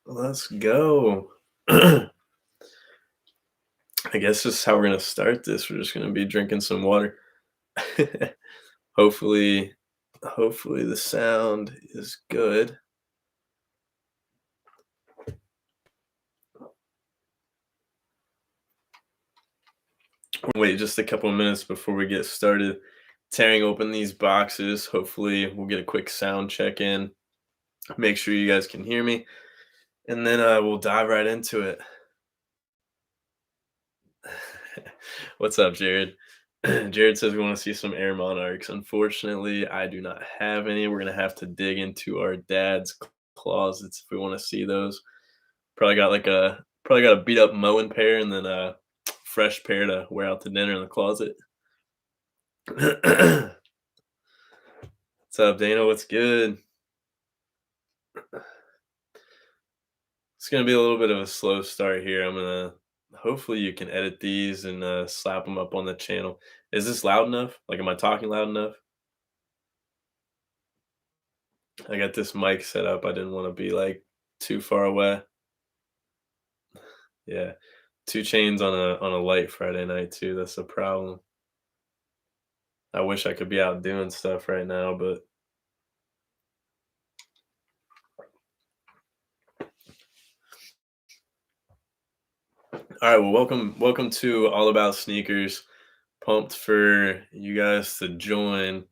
Let's go. I guess this is how we're gonna start this. We're just gonna be drinking some water. hopefully, hopefully the sound is good. Wait just a couple of minutes before we get started tearing open these boxes. Hopefully, we'll get a quick sound check in. Make sure you guys can hear me, and then we'll dive right into it. What's up, Jared? Jared says we want to see some air monarchs. Unfortunately, I do not have any. We're gonna have to dig into our dad's closets if we want to see those. Probably got a beat up mowing pair and then a fresh pair to wear out to dinner in the closet. What's up, Dana? What's good? It's gonna be a little bit of a slow start here. I'm gonna hopefully you can edit these and slap them up on the channel. Is this loud enough? Like, am I talking loud enough? I got this mic set up. I didn't want to be like too far away. Yeah. 2 chains on a light Friday night too. That's the problem. I wish I could be out doing stuff right now, but all right, well, welcome to All About Sneakers. Pumped for you guys to join.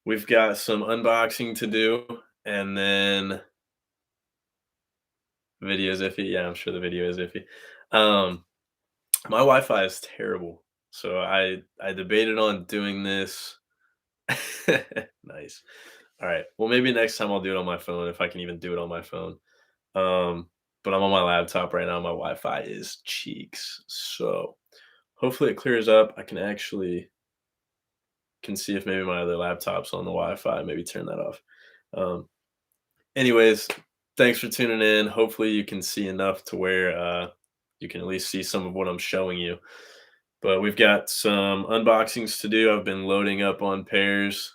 We've got some unboxing to do and then video is iffy. Yeah, I'm sure the video is iffy. Um my Wi-Fi is terrible. So I debated on doing this. Nice. All right. Well, maybe next time I'll do it on my phone if I can even do it on my phone. Um, but I'm on my laptop right now. My Wi-Fi is cheeks. So hopefully it clears up. I can see if maybe my other laptop's on the Wi-Fi. Maybe turn that off. Um, anyways, thanks for tuning in. Hopefully you can see enough to where you can at least see some of what I'm showing you. But we've got some unboxings to do. I've been loading up on pairs,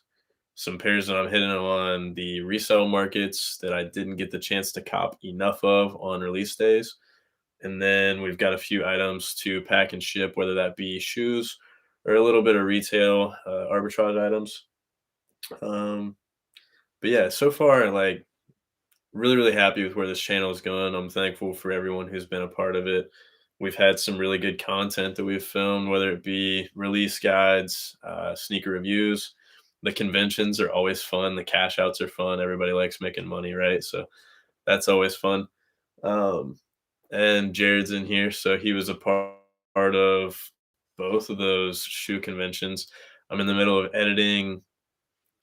some pairs that I'm hitting on the resale markets that I didn't get the chance to cop enough of on release days. And then we've got a few items to pack and ship, whether that be shoes or a little bit of retail arbitrage items. Um, but yeah, so far, like, really, really happy with where this channel is going. I'm thankful for everyone who's been a part of it. We've had some really good content that we've filmed, whether it be release guides, sneaker reviews. The conventions are always fun. The cash outs are fun. Everybody likes making money, right? So that's always fun. Um, and Jared's in here, so he was a part of both of those shoe conventions. I'm in the middle of editing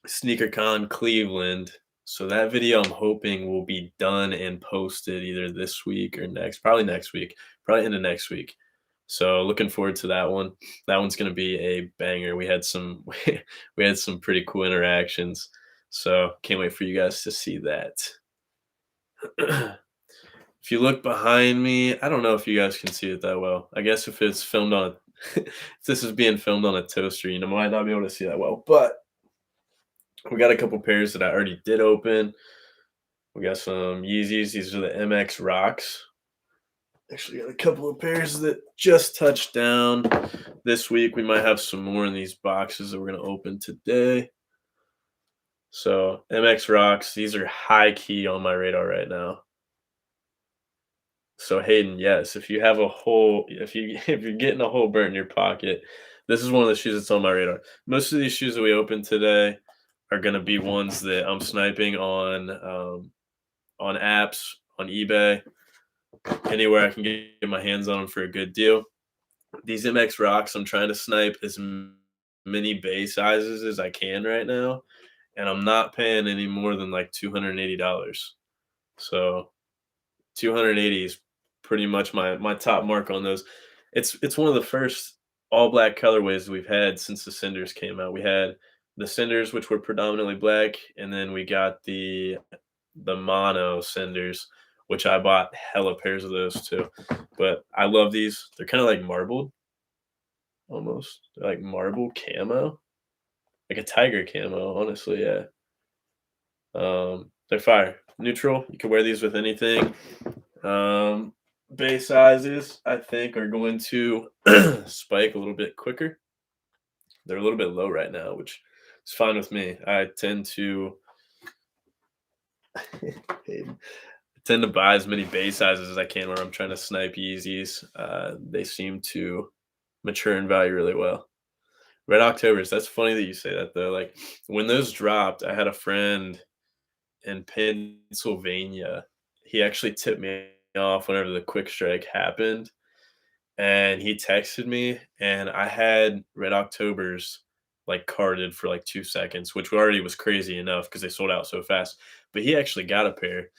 SneakerCon Cleveland. So that video I'm hoping will be done and posted either this week or next, probably next week, probably into next week. So looking forward to that one. That one's going to be a banger. We had some we had some pretty cool interactions. So can't wait for you guys to see that. If you look behind me, I don't know if you guys can see it that well. I guess if it's filmed on a if this is being filmed on a toaster, you know, might not be able to see that well. But we got a couple pairs that I already did open. We got some Yeezys. These are the MX Rocks. Actually, got a couple of pairs that just touched down this week. We might have some more in these boxes that we're going to open today. So, MX Rocks, these are high key on my radar right now. So, Hayden, yes, if you have a hole, if you're getting a hole burnt in your pocket, this is one of the shoes that's on my radar. Most of these shoes that we opened today are going to be ones that I'm sniping on apps, on eBay, anywhere I can get my hands on them for a good deal. These MX Rocks, I'm trying to snipe as many bay sizes as I can right now, and I'm not paying any more than like $280. So 280 is pretty much my top mark on those. It's one of the first all black colorways we've had since the Cinders came out. We had the Cinders, which were predominantly black, and then we got the mono Cinders, which I bought hella pairs of those too. But I love these. They're kind of like marbled almost. They're like marble camo, like a tiger camo, honestly. Yeah. They're fire. Neutral. You can wear these with anything. Um, Base sizes, I think, are going to spike a little bit quicker. They're a little bit low right now, which is fine with me. I tend to tend to buy as many base sizes as I can when I'm trying to snipe Yeezys. They seem to mature in value really well. Red Octobers, that's funny that you say that though. Like when those dropped, I had a friend in Pennsylvania. He actually tipped me off whenever the quick strike happened, and he texted me, and I had Red Octobers like carded for like 2 seconds, which already was crazy enough because they sold out so fast. But he actually got a pair,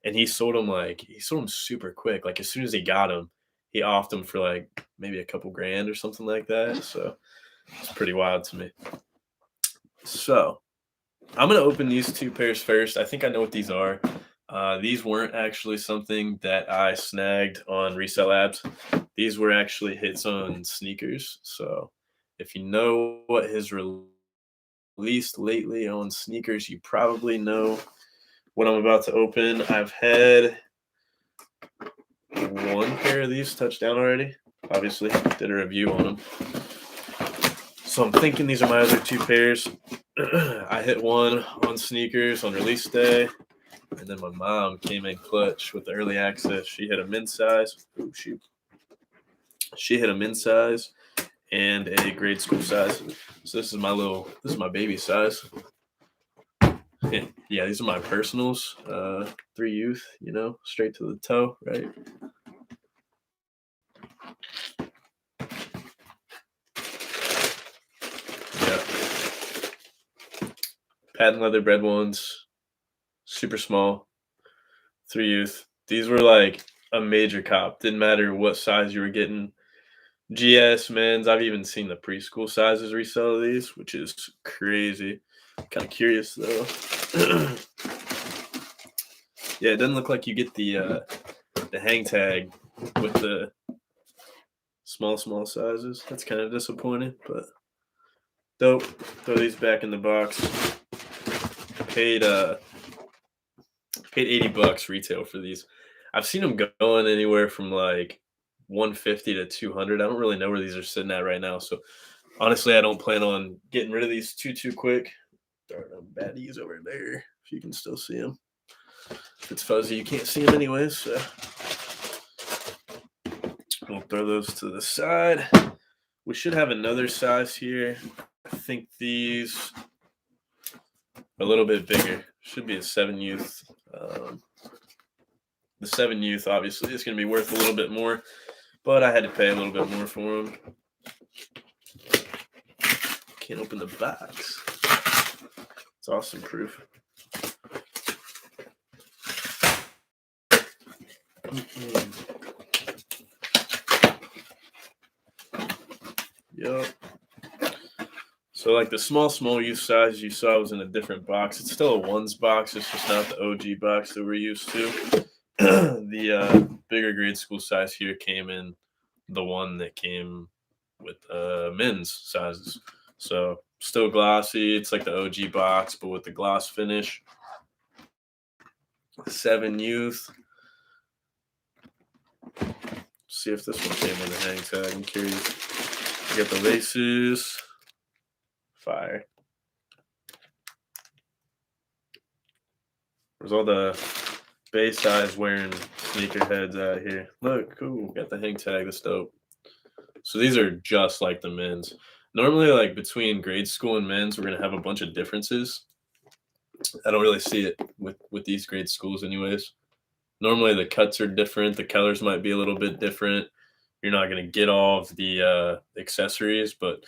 and he sold them super quick. Like as soon as he got them, he offed them for like maybe a couple grand or something like that. So it's pretty wild to me. So I'm gonna open these two pairs first. I think I know what these are. These weren't actually something that I snagged on Resell Labs. These were actually hits on sneakers. So if you know what has released lately on sneakers, you probably know what I'm about to open. I've had one pair of these touch down already. Obviously, did a review on them. So I'm thinking these are my other two pairs. I hit one on sneakers on release day, and then my mom came in clutch with the early access. She hit a men's size. Oh shoot! She hit a men's size and a grade school size. So this is my baby size. Yeah, these are my personals. 3 youth, straight to the toe, right? Yeah. Patent leather bred ones, super small. 3 youth. These were like a major cop. Didn't matter what size you were getting. GS, men's. I've even seen the preschool sizes resell these, which is crazy. Kind of curious though. Yeah, it doesn't look like you get the hang tag with the small sizes. That's kind of disappointing, but dope. Throw these back in the box. Paid paid $80 retail for these. I've seen them going anywhere from like 150 to 200. I don't really know where these are sitting at right now, so honestly, I don't plan on getting rid of these too quick. Darn them baddies over there. If you can still see them. If it's fuzzy, you can't see them anyways. So we'll throw those to the side. We should have another size here. I think these are a little bit bigger. Should be a 7 youth. The 7 youth obviously is going to be worth a little bit more, but I had to pay a little bit more for them. Can't open the box. It's awesome proof. Yep. So like the small youth size you saw was in a different box. It's still a ones box. It's just not the OG box that we're used to. The bigger grade school size here came in the one that came with men's sizes. So still glossy. It's like the OG box, but with the gloss finish. 7 youth. See if this one came with a hang tag. I'm curious. You got the laces. Fire. Where's all the base size wearing sneakerheads out here? Look, cool. Got the hang tag. That's dope. So these are just like the men's. Normally, like between grade school and men's, we're gonna have a bunch of differences. I don't really see it with these grade schools, anyways. Normally, the cuts are different. The colors might be a little bit different. You're not gonna get all of the accessories, but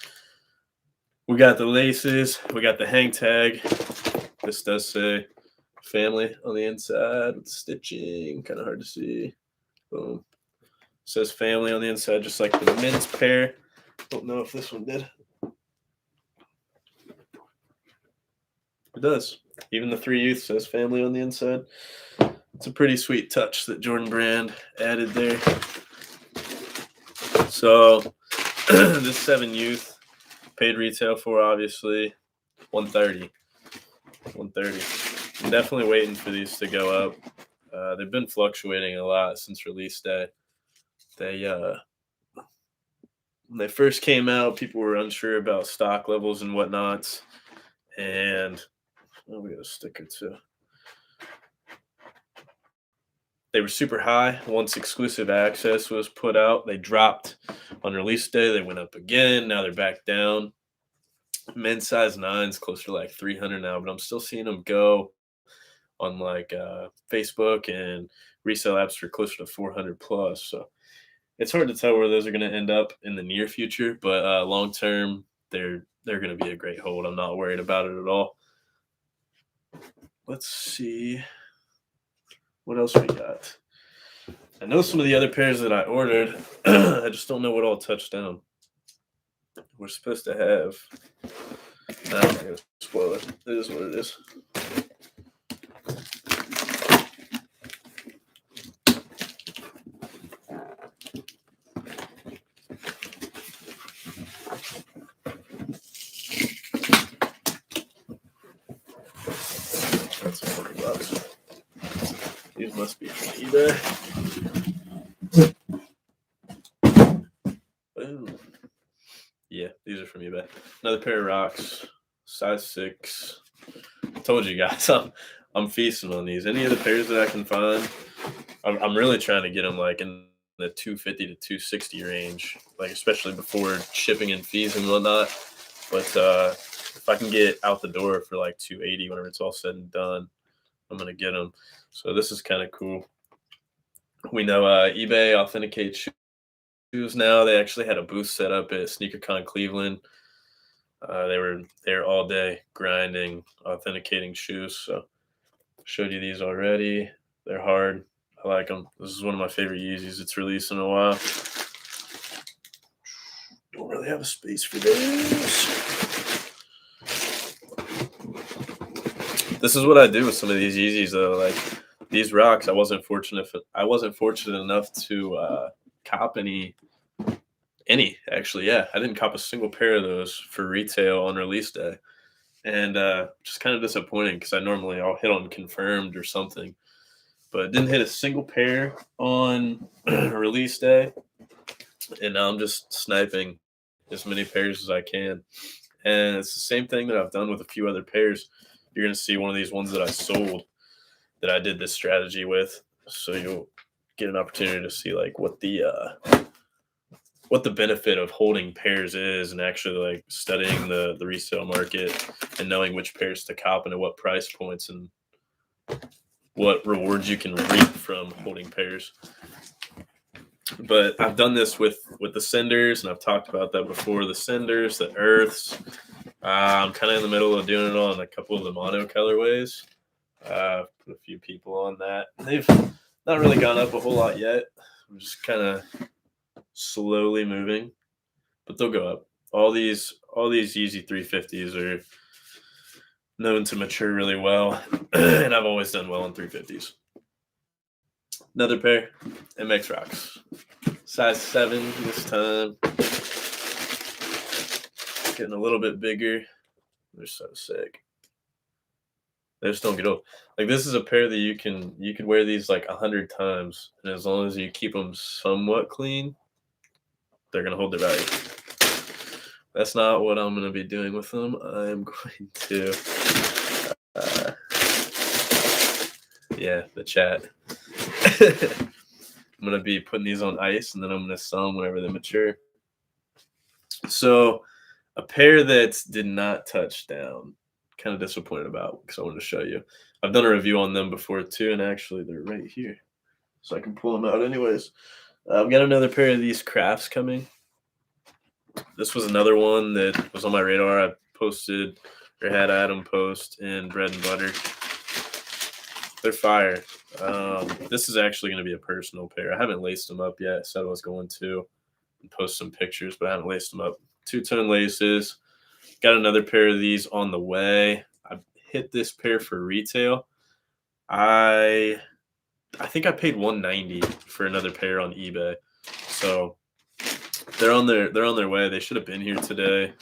we got the laces. We got the hang tag. This does say family on the inside with stitching. Kind of hard to see. Boom. Says family on the inside, just like the men's pair. Don't know if this one did. It does. Even the 3 youth says family on the inside. It's a pretty sweet touch that Jordan Brand added there. So this 7 youth paid retail for obviously 130. 130. I'm definitely waiting for these to go up. They've been fluctuating a lot since release day. They When they first came out, people were unsure about stock levels and whatnots, and oh, we got a sticker too. They were super high. Once exclusive access was put out, they dropped on release day. They went up again. Now they're back down. Men's size nines closer to like 300 now, but I'm still seeing them go on like Facebook and resale apps for closer to 400 plus. So it's hard to tell where those are going to end up in the near future, but long term, they're going to be a great hold. I'm not worried about it at all. Let's see what else we got. I know some of the other pairs that I ordered. I just don't know what all touched down. We're supposed to have. I'm not going to spoil it. It is what it is. That's $40. These must be from eBay. Boom. Yeah, these are from eBay. Another pair of rocks, size 6. Told you guys, I'm feasting on these. Any of the pairs that I can find, I'm really trying to get them like in the 250 to 260 range, like especially before shipping and fees and whatnot. But if I can get out the door for like 280 whenever it's all said and done, I'm gonna get them. So this is kind of cool. We know eBay authenticates shoes now. They actually had a booth set up at SneakerCon Cleveland. They were there all day grinding, authenticating shoes. So showed you these already. They're hard. I like them. This is one of my favorite Yeezys. It's released in a while. Don't really have a space for this. This is what I do with some of these Yeezys though. Like these rocks, I wasn't fortunate enough to cop any actually. Yeah, I didn't cop a single pair of those for retail on release day, and just kind of disappointing because I'll hit on confirmed or something, but didn't hit a single pair on release day, and now I'm just sniping as many pairs as I can, and it's the same thing that I've done with a few other pairs. You're gonna see one of these ones that I sold that I did this strategy with, so you'll get an opportunity to see like what the benefit of holding pairs is and actually like studying the resale market and knowing which pairs to cop and at what price points and what rewards you can reap from holding pairs. But I've done this with the Senders, and I've talked about that before. The Senders, the Earths. I'm kind of in the middle of doing it on a couple of the mono colorways. Put a few people on that. They've not really gone up a whole lot yet. I'm just kind of slowly moving, but they'll go up. All these Yeezy 350s are known to mature really well, and I've always done well on 350s. Another pair, MX Rocks, size 7 this time. Getting a little bit bigger. They're so sick. They just don't get old. Like this is a pair that you could wear these like 100 times, and as long as you keep them somewhat clean, they're gonna hold their value. That's not what I'm gonna be doing with them. I'm going to, yeah, the chat. I'm gonna be putting these on ice, and then I'm gonna sell them whenever they mature. So, a pair that did not touch down. Kind of disappointed about because I wanted to show you. I've done a review on them before too, and actually they're right here, so I can pull them out anyways. I've got another pair of these Crafts coming. This was another one that was on my radar. I posted or had Adam post in Bread and Butter. They're fire. This is actually going to be a personal pair. I haven't laced them up yet. I said I was going to and post some pictures, but I haven't laced them up. 2-tone laces. Got another pair of these on the way. I hit this pair for retail. I think I paid $190 for another pair on eBay. So they're on their way. They should have been here today.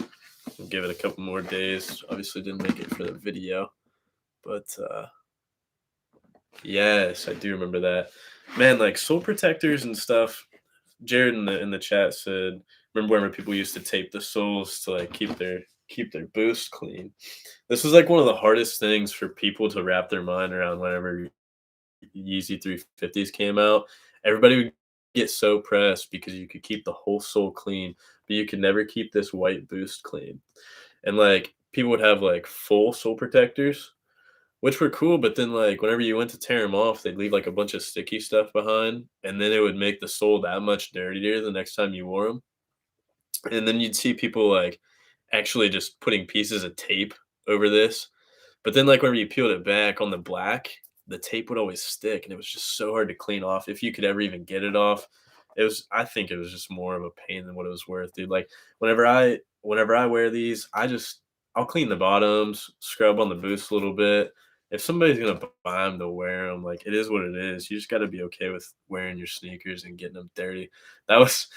We'll give it a couple more days. Obviously didn't make it for the video, but Yes, I do remember that. Man, like sole protectors and stuff. Jared in the chat said, remember when people used to tape the soles to like keep their boost clean. This was like one of the hardest things for people to wrap their mind around whenever Yeezy 350s came out. Everybody would get so pressed because you could keep the whole sole clean, but you could never keep this white boost clean. And like people would have like full sole protectors, which were cool, but then, like, whenever you went to tear them off, they'd leave, like, a bunch of sticky stuff behind, and then it would make the sole that much dirtier the next time you wore them. And then you'd see people, like, actually just putting pieces of tape over this, but then, like, whenever you peeled it back on the black, the tape would always stick, and it was just so hard to clean off if you could ever even get it off. I think it was just more of a pain than what it was worth, dude. Like, whenever I wear these, I'll clean the bottoms, scrub on the boots a little bit. If somebody's gonna buy them, they'll wear them. Like, it is what it is. You just gotta be okay with wearing your sneakers and getting them dirty. That was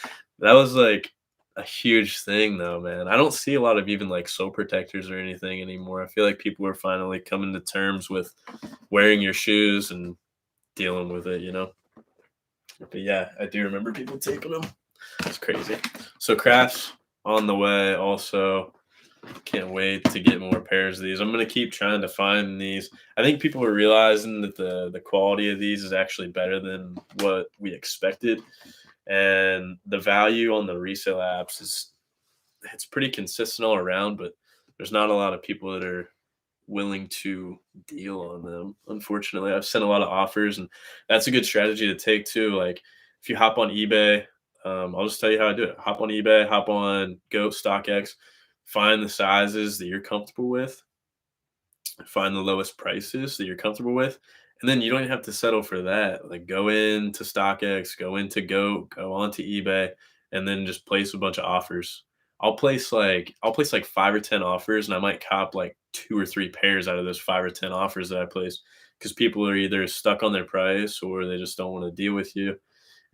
that was, like, a huge thing though, man. I don't see a lot of even like soap protectors or anything anymore. I feel like people are finally coming to terms with wearing your shoes and dealing with it, you know? But yeah, I do remember people taping them. It's crazy. So crafts on the way also. Can't wait to get more pairs of these. I'm gonna keep trying to find these. I think people are realizing that the quality of these is actually better than what we expected. And the value on the resale apps is it's pretty consistent all around, but there's not a lot of people that are willing to deal on them. Unfortunately, I've sent a lot of offers, and that's a good strategy to take too. Like if you hop on eBay, I'll just tell you how I do it. Hop on eBay, hop on Goat StockX, find the sizes that you're comfortable with, find the lowest prices that you're comfortable with, and then you don't even have to settle for that. Like go into StockX, go into Goat, go onto eBay, and then just place a bunch of offers. I'll place like 5 or 10 offers, and I might cop like 2 or 3 pairs out of those 5 or 10 offers that I place because people are either stuck on their price or they just don't want to deal with you,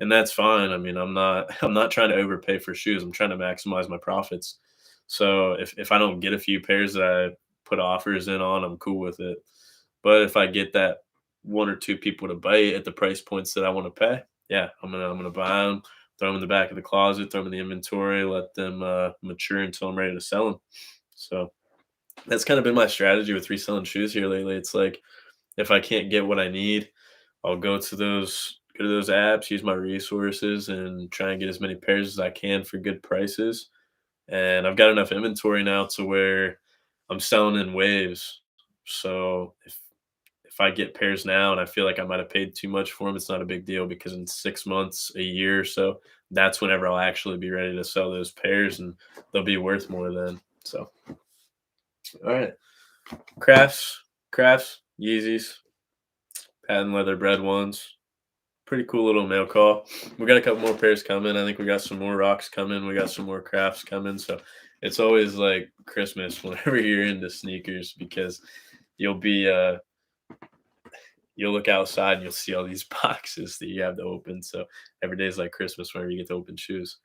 and that's fine. I mean, I'm not trying to overpay for shoes. I'm trying to maximize my profits. So if I don't get a few pairs that I put offers in on, I'm cool with it. But if I get that 1 or 2 people to bite at the price points that I want to pay, yeah, I'm gonna buy them, throw them in the back of the closet, throw them in the inventory, let them mature until I'm ready to sell them. So that's kind of been my strategy with reselling shoes here lately. It's like if I can't get what I need, I'll go to those apps, use my resources, and try and get as many pairs as I can for good prices. And I've got enough inventory now to where I'm selling in waves. So if I get pairs now and I feel like I might have paid too much for them, it's not a big deal because in 6 months, a year or so, that's whenever I'll actually be ready to sell those pairs and they'll be worth more then. So, all right. Crafts, Yeezys, patent leather bread ones. Pretty cool little mail call. We got a couple more pairs coming. I think we got some more rocks coming. We got some more crafts coming. So it's always like Christmas whenever you're into sneakers because you'll be you'll look outside and you'll see all these boxes that you have to open. So every day is like Christmas whenever you get to open shoes.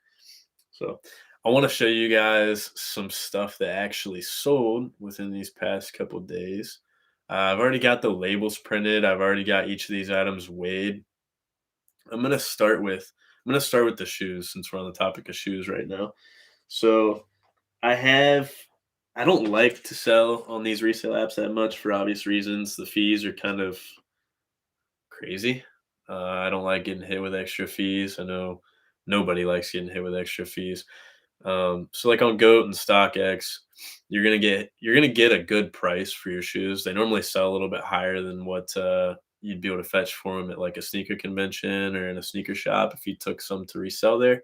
So I want to show you guys some stuff that actually sold within these past couple days. I've already got the labels printed. I've already got each of these items weighed. I'm gonna start with the shoes since we're on the topic of shoes right now. So I have I don't like to sell on these resale apps that much for obvious reasons. The fees are kind of crazy. I don't like getting hit with extra fees. I know nobody likes getting hit with extra fees. So like on Goat and StockX, you're gonna get a good price for your shoes. They normally sell a little bit higher than what you'd be able to fetch for them at like a sneaker convention or in a sneaker shop if you took some to resell there.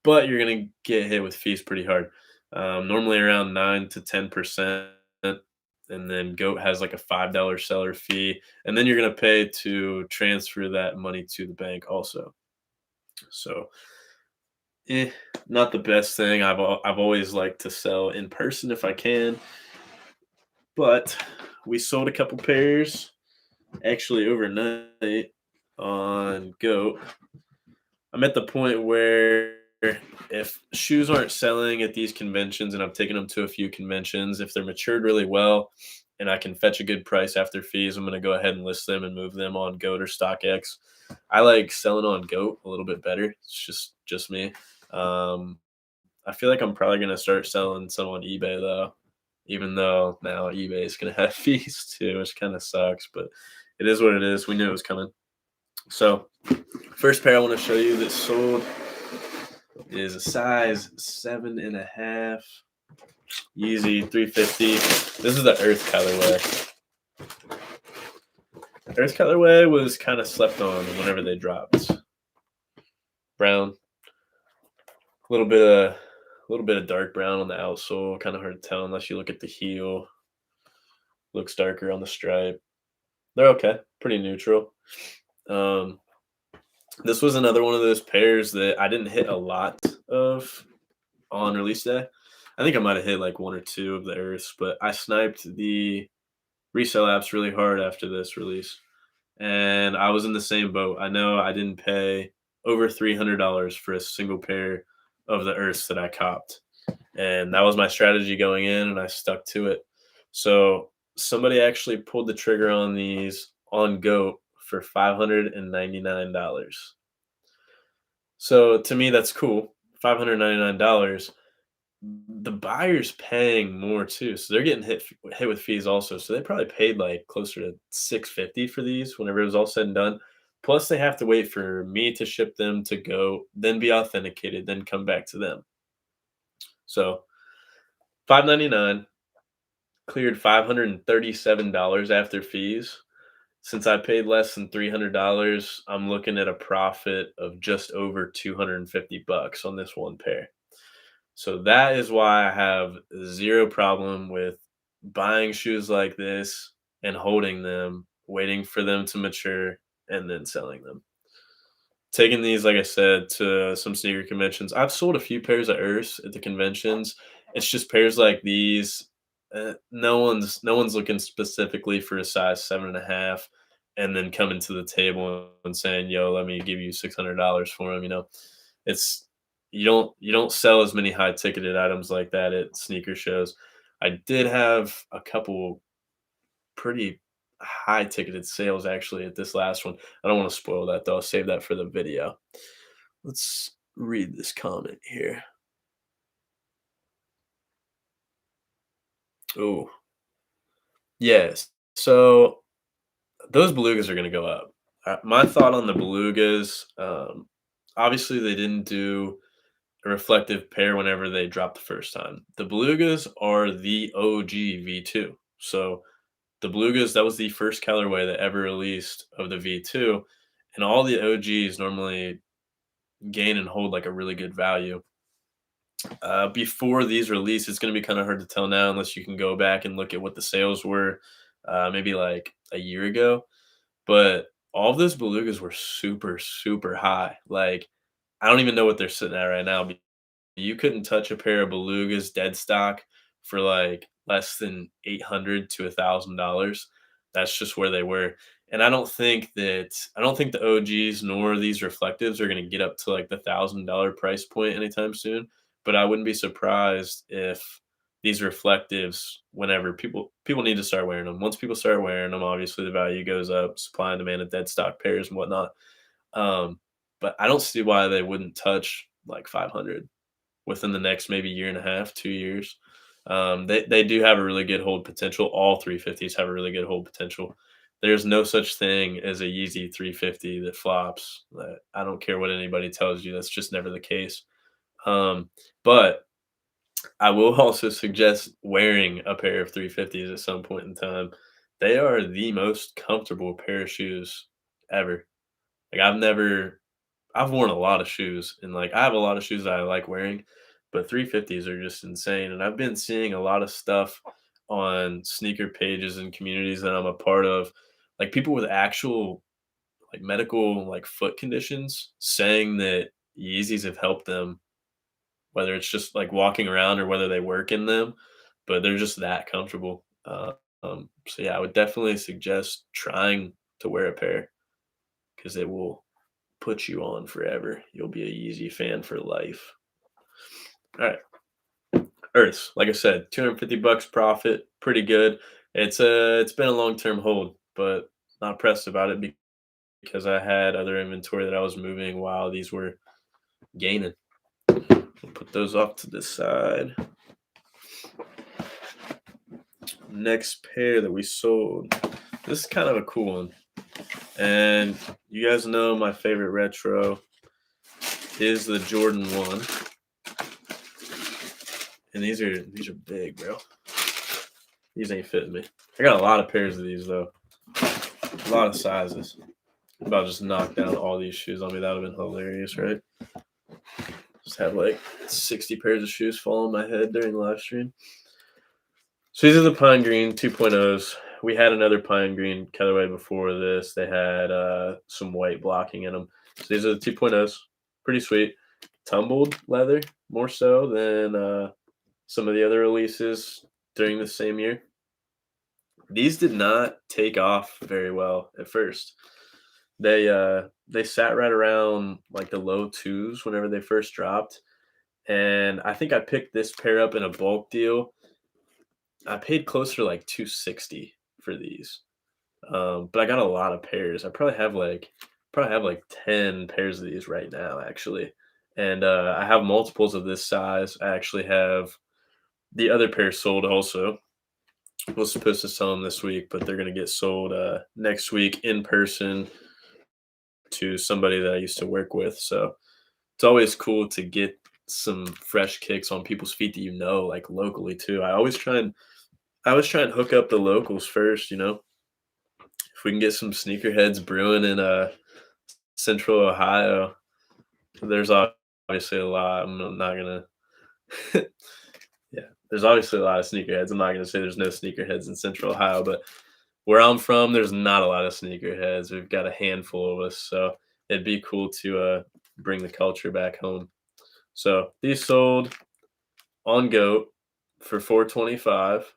But you're gonna get hit with fees pretty hard. Normally around 9 to 10%, and then Goat has like a $5 seller fee, and then you're gonna pay to transfer that money to the bank also. So Eh, not the best thing. I've always liked to sell in person if I can, but we sold a couple pairs actually overnight on Goat. I'm at the point where if shoes aren't selling at these conventions and I've taken them to a few conventions, if they're matured really well and I can fetch a good price after fees, I'm gonna go ahead and list them and move them on Goat or StockX. I like selling on Goat a little bit better. It's just me. Um, I feel like I'm probably gonna start selling some on eBay though, even though now eBay is gonna have fees too, which kind of sucks, but it is what it is. We knew it was coming. So, first pair I want to show you that sold is a size 7.5 Yeezy 350. This is the Earth colorway. Earth colorway was kind of slept on whenever they dropped. Brown, a little bit of dark brown on the outsole. Kind of hard to tell unless you look at the heel. Looks darker on the stripe. They're okay, pretty neutral. Um, this was another one of those pairs that I didn't hit a lot of on release day. I think I might have hit like one or two of the Earths, but I sniped the resale apps really hard after this release. And I was in the same boat. I know I didn't pay over $300 for a single pair of the Earths that I copped. And that was my strategy going in, and I stuck to it. So somebody actually pulled the trigger on these on Goat for $599. So to me, that's cool. $599. The buyer's paying more too, so they're getting hit with fees also. So they probably paid like closer to 650 for these whenever it was all said and done. Plus, they have to wait for me to ship them to Go, then be authenticated, then come back to them. So 599 cleared $537 after fees. Since I paid less than $300, I'm looking at a profit of just over 250 bucks on this one pair. So that is why I have zero problem with buying shoes like this and holding them, waiting for them to mature, and then selling them. Taking these, like I said, to some sneaker conventions. I've sold a few pairs of Earths at the conventions. It's just pairs like these. No one's looking specifically for a size 7.5, and then coming to the table and saying, "Yo, let me give you $600 for them." It's you don't sell as many high ticketed items like that at sneaker shows. I did have a couple pretty high ticketed sales actually at this last one. I don't want to spoil that though. I'll save that for the video. Let's read this comment here. Oh, yes. So those belugas are going to go up. My thought on the belugas, obviously they didn't do a reflective pair whenever they dropped the first time. The belugas are the OG V2. So the belugas, that was the first colorway that ever released of the V2, and all the OGs normally gain and hold like a really good value. Before these release, it's going to be kind of hard to tell now unless you can go back and look at what the sales were maybe like a year ago. But all of those belugas were super, super high. Like, I don't even know what they're sitting at right now. You couldn't touch a pair of belugas dead stock for like less than 800 to $1,000. That's just where they were. And I don't think the OGs nor these reflectives are going to get up to like the $1,000 price point anytime soon. But I wouldn't be surprised if these reflectives, whenever people need to start wearing them. Once people start wearing them, obviously the value goes up, supply and demand of dead stock pairs and whatnot. Um, but I don't see why they wouldn't touch like 500 within the next maybe year and a half, 2 years. They do have a really good hold potential. All 350s have a really good hold potential. There's no such thing as a Yeezy 350 that flops. I don't care what anybody tells you. That's just never the case. Um, but I will also suggest wearing a pair of 350s at some point in time. They are the most comfortable pair of shoes ever. Like I've worn a lot of shoes, and like I have a lot of shoes that I like wearing, but 350s are just insane. And I've been seeing a lot of stuff on sneaker pages and communities that I'm a part of, like people with actual like medical like foot conditions saying that Yeezys have helped them, whether it's just like walking around or whether they work in them, but they're just that comfortable. So yeah, I would definitely suggest trying to wear a pair because it will put you on forever. You'll be a Yeezy fan for life. All right. Earths, like I said, 250 bucks profit, pretty good. It's been a long-term hold, but not pressed about it because I had other inventory that I was moving while these were gaining. We'll put those off to the side. Next pair that we sold. This is kind of a cool one. And you guys know my favorite retro is the Jordan 1. And these are big, bro. These ain't fitting me. I got a lot of pairs of these though. A lot of sizes. I'm about to just knock down all these shoes on me. That would have been hilarious, right? Just have like 60 pairs of shoes fall on my head during the live stream. So these are the Pine Green 2.0s. We had another Pine Green colorway before this. They had some white blocking in them. So these are the 2.0s. Pretty sweet. Tumbled leather more so than some of the other releases during the same year. These did not take off very well at first. They sat right around like the low twos whenever they first dropped. And I think I picked this pair up in a bulk deal. I paid closer to like 260 for these. But I got a lot of pairs. I probably have like 10 pairs of these right now actually. And I have multiples of this size. I actually have the other pair sold also. Was supposed to sell them this week, but they're gonna get sold next week in person to somebody that I used to work with. So it's always cool to get some fresh kicks on people's feet that like locally too. I always try and hook up the locals first. If we can get some sneakerheads brewing in Central Ohio, there's obviously a lot. I'm not gonna yeah, there's obviously a lot of sneakerheads. I'm not gonna say there's no sneakerheads in Central Ohio, but where I'm from, there's not a lot of sneakerheads. We've got a handful of us, so it'd be cool to bring the culture back home. So these sold on Goat for 425.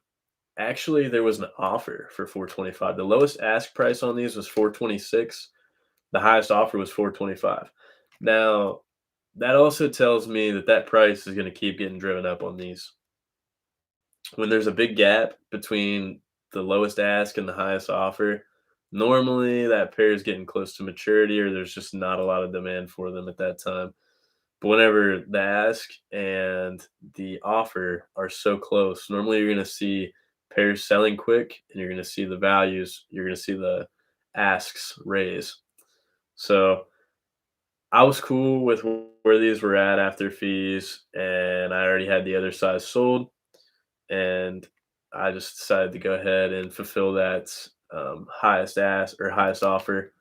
Actually, there was an offer for 425. The lowest ask price on these was 426. The highest offer was 425. Now, that also tells me that price is going to keep getting driven up on these. When there's a big gap between the lowest ask and the highest offer, normally that pair is getting close to maturity or there's just not a lot of demand for them at that time. But whenever the ask and the offer are so close, normally you're going to see pairs selling quick and you're going to see the values, you're going to see the asks raise. So I was cool with where these were at after fees, and I already had the other size sold, and I just decided to go ahead and fulfill that highest ask or highest offer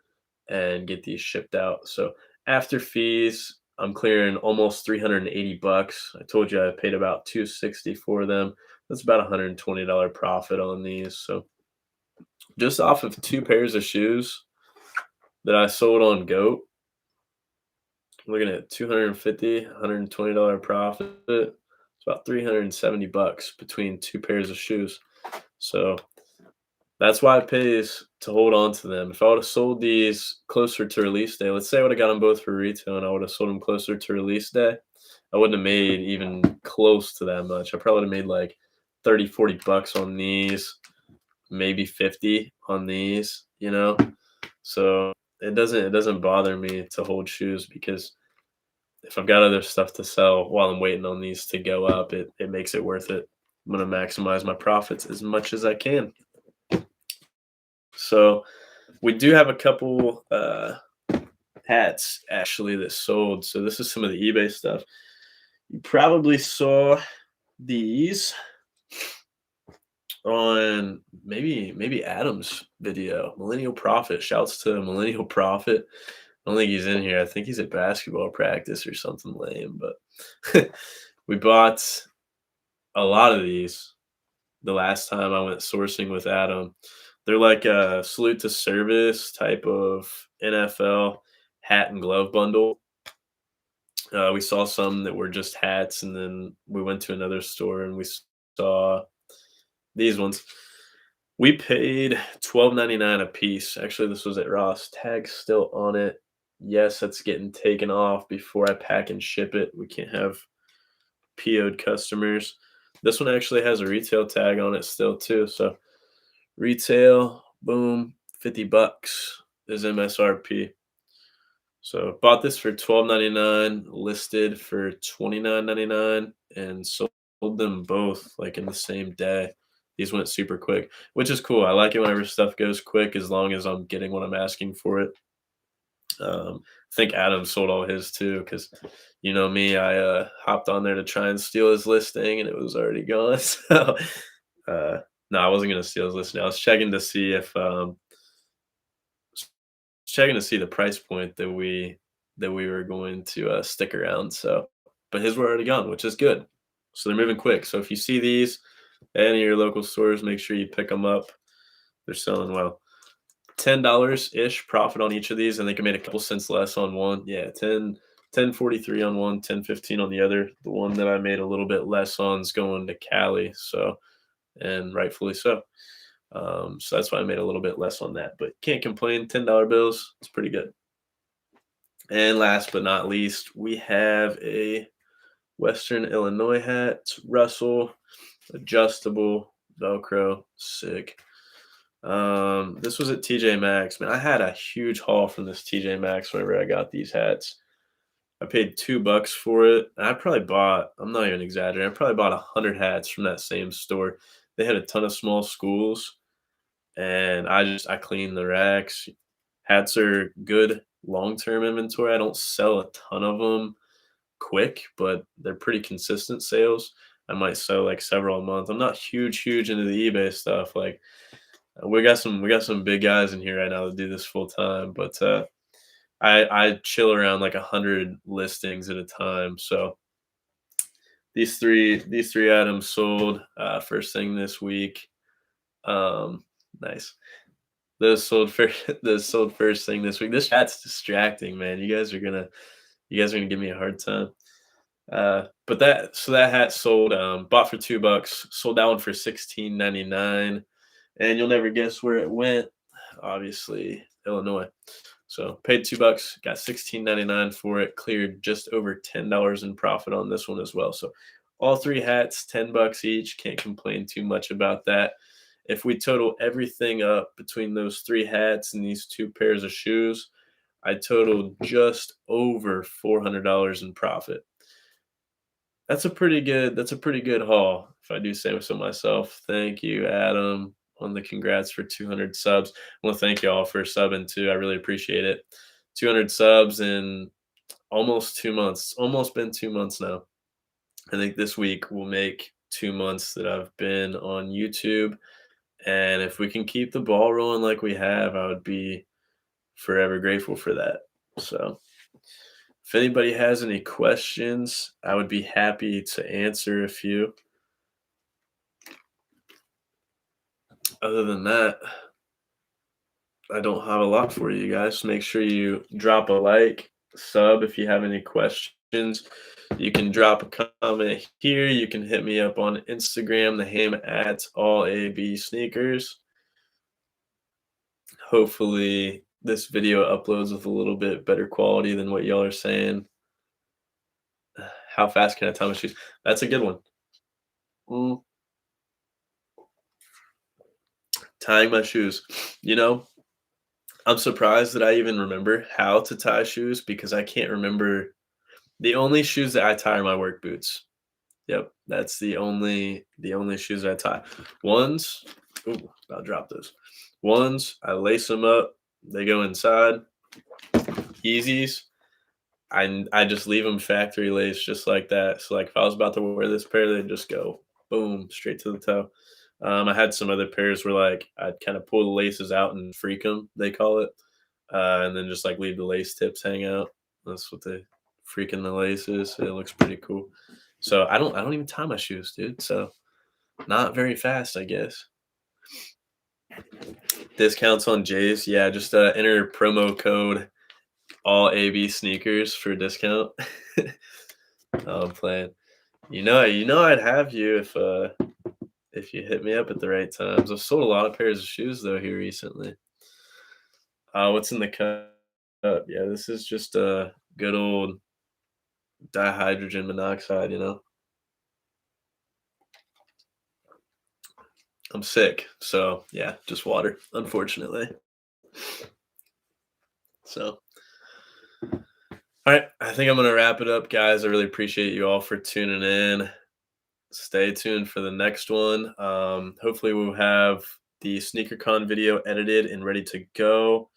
and get these shipped out. So after fees, I'm clearing almost 380 bucks. I told you I paid about 260 for them. That's about $120 profit on these. So just off of two pairs of shoes that I sold on Goat, looking at 250, $120 profit. It's about 370 bucks between two pairs of shoes. So that's why it pays to hold on to them. If I would have sold these closer to release day, let's say I would have got them both for retail and I would have sold them closer to release day, I wouldn't have made even close to that much. I probably would have made like 30, 40 bucks on these, maybe 50 on these. So it doesn't bother me to hold shoes because if I've got other stuff to sell while I'm waiting on these to go up, it makes it worth it. I'm gonna maximize my profits as much as I can. So we do have a couple hats actually that sold. So this is some of the eBay stuff. You probably saw these on maybe Adam's video. Millennial Prophet. Shouts to Millennial Prophet. I don't think he's in here. I think he's at basketball practice or something lame. But we bought a lot of these the last time I went sourcing with Adam. They're like a salute to service type of NFL hat and glove bundle. We saw some that were just hats, and then we went to another store and we saw these ones. We paid $12.99 a piece. Actually, this was at Ross. Tag still on it. Yes, that's getting taken off before I pack and ship it. We can't have PO'd customers. This one actually has a retail tag on it still too. So Retail, boom, 50 bucks is MSRP. So bought this for 12.99, listed for 29.99, and sold them both like in the same day. These went super quick, which is cool. I like it whenever stuff goes quick as long as I'm getting what I'm asking for it. I think Adam sold all his too because you know me, I hopped on there to try and steal his listing and it was already gone. So uh, no, I wasn't gonna steal his listing. I was checking to see if checking to see the price point that we were going to stick around. So, but his were already gone, which is good. So they're moving quick. So if you see these at any of your local stores, make sure you pick them up. They're selling well. $10 ish profit on each of these, and they can make a couple cents less on one. Yeah, 10.43 on one, 10.15 on the other. The one that I made a little bit less on is going to Cali, so and rightfully so. So that's why I made a little bit less on that, but can't complain. $10 bills, it's pretty good. And last but not least, we have a Western Illinois hat. It's Russell, adjustable, Velcro, sick. This was at TJ Maxx. Man, I had a huge haul from this TJ Maxx whenever I got these hats. I paid $2 for it. And I probably bought, I'm not even exaggerating, I probably bought 100 hats from that same store. They had a ton of small schools, and I cleaned the racks. Hats are good long-term inventory. I don't sell a ton of them quick, but they're pretty consistent sales. I might sell like several a month. I'm not huge into the eBay stuff. Like we got some big guys in here right now that do this full time, but I chill around like 100 listings at a time. So these three items sold first thing this week. Nice. Those sold first thing this week. This chat's distracting, man. You guys are gonna give me a hard time. But that hat sold, bought for $2, sold that one for 16.99, and you'll never guess where it went. Obviously, Illinois. So paid $2, got 16.99 for it, cleared just over $10 in profit on this one as well. So all three hats, $10 each. Can't complain too much about that. If we total everything up between those three hats and these two pairs of shoes, I totaled just over $400 in profit. That's a pretty good haul, if I do say so myself. Thank you, Adam, on the congrats for 200 subs. I wanna thank y'all for subbing too, I really appreciate it. 200 subs in almost 2 months. It's almost been 2 months now. I think this week will make 2 months that I've been on YouTube, and if we can keep the ball rolling like we have, I would be forever grateful for that. So if anybody has any questions, I would be happy to answer a few. Other than that, I don't have a lot for you guys. Make sure you drop a like, sub if you have any questions. You can drop a comment here. You can hit me up on Instagram, the ham at all AB sneakers. Hopefully, this video uploads with a little bit better quality than what y'all are saying. How fast can I tie my shoes? That's a good one. Mm, tying my shoes. You know, I'm surprised that I even remember how to tie shoes because I can't remember. The only shoes that I tie are my work boots. Yep, that's the only shoes I tie. Ones, ooh, I'll drop those. Ones, I lace them up. They go inside. Yeezys, I just leave them factory lace just like that. So like if I was about to wear this pair, they'd just go boom straight to the toe. I had some other pairs where like I'd kind of pull the laces out and freak them, they call it, and then just like leave the lace tips hang out. That's what they freaking the laces. It looks pretty cool. So I don't even tie my shoes, dude. So not very fast, I guess. Discounts on J's, yeah. Just enter promo code all AB sneakers for discount. No, I'm playing. You know I'd have you if you hit me up at the right times. I've sold a lot of pairs of shoes though here recently. What's in the cup? Yeah, this is just a good old dihydrogen monoxide, you know. I'm sick. So yeah, just water, unfortunately. So all right, I think I'm gonna wrap it up, guys. I really appreciate you all for tuning in. Stay tuned for the next one. Hopefully, we'll have the SneakerCon video edited and ready to go.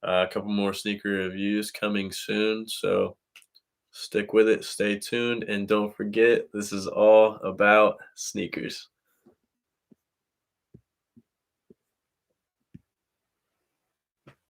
A couple more sneaker reviews coming soon. So stick with it, stay tuned, and don't forget this is all about sneakers.